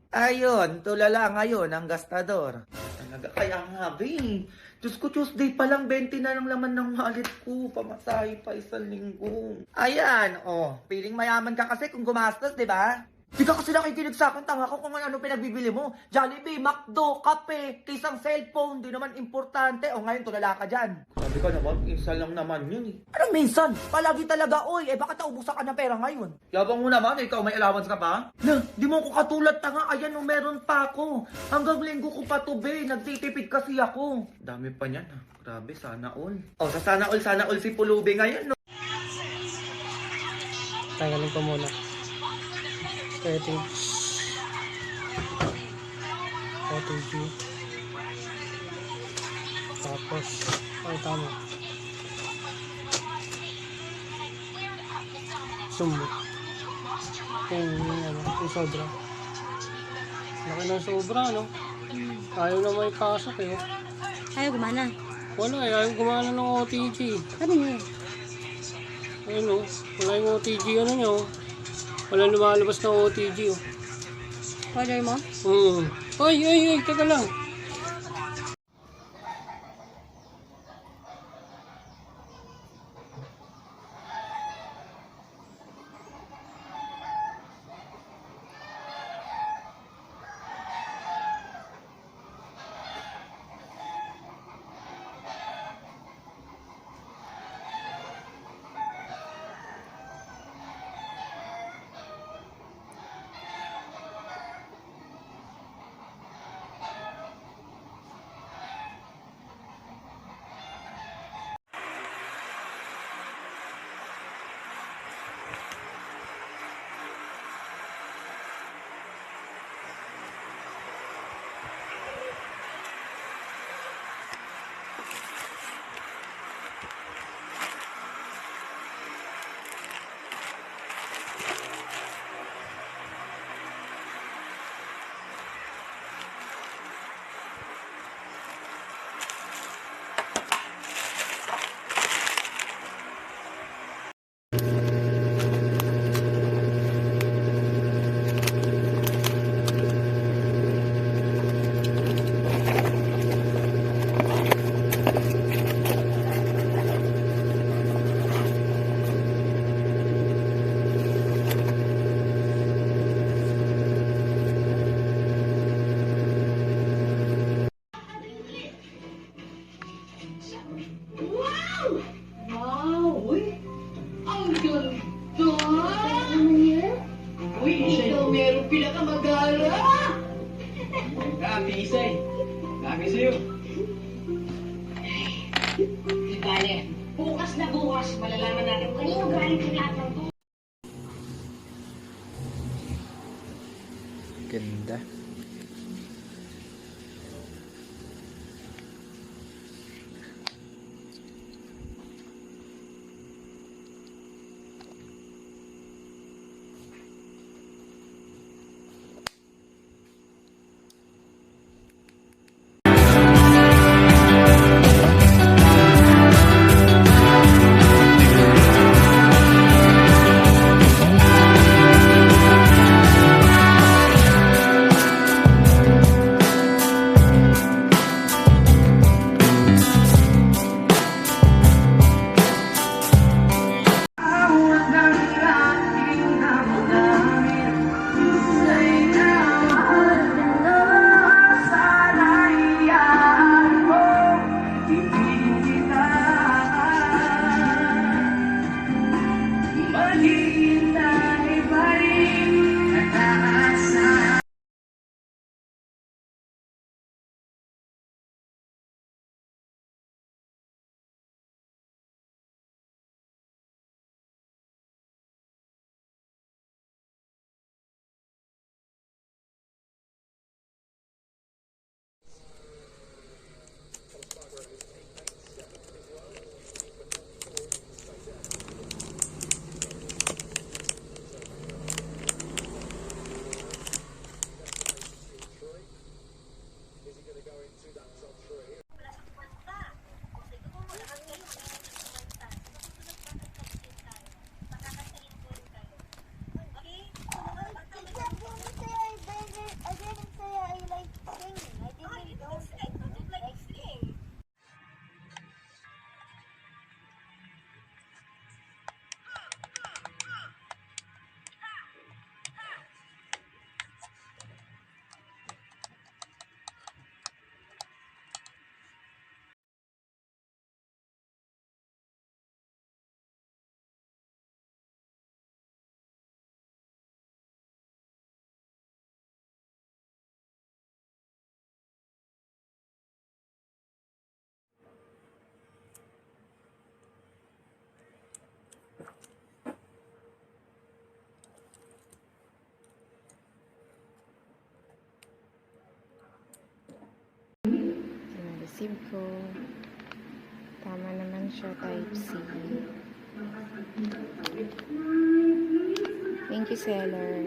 Ayun, tulala ngayon ang gastador. Talaga, kaya nga, be. Diyos ko, Tuesday pa lang, 20 na lang laman ng wallet ko. Pamasahe pa isang linggo. Ayan, oh. Piling mayaman ka kasi kung gumastos, di ba? Di ka kasi nakikinig sa akin, tanga ko kung ano pinagbibili mo. Jollibee, McDo, kape, kisang cellphone, di naman importante. O ngayon, tulala ka dyan. Sabi ka naman, minsan lang naman yun eh. Anong minsan? Palagi talaga, oy. Bakit naubusan ka ng pera ngayon? Yabang mo naman, ikaw may allowance ka pa? Na, di mo ko katulad, tanga. Ayan, no, meron pa ako. Hanggang linggo ko pa to, be. Nagtitipid kasi ako. Dami pa niyan, ha. Grabe, sana all. O, sa sana all si Pulubi ngayon, no? Tanggalin ko muna. Settings. OTG. Tapos, ay tama. Zoom. Yung sobra. Laki ng sobra, no? Ayaw na may pasok eh. Ayaw gumana. Wala eh, ayaw gumana ng OTG. Ano niya? Ayun o, wala yung OTG ano nyo. Wala lumalabas na OTG oh. Order mo? Ay, teka lang. Wow! Uy! Ang ganda! Uy, ikaw meron pinakamagala! Grabe, Isay. Grabe sa'yo. Di bale, bukas na bukas, malalaman natin kung kanino galing ang lahat ng to. Ganda. receive ko. Tama naman siya, type C. Thank you, seller.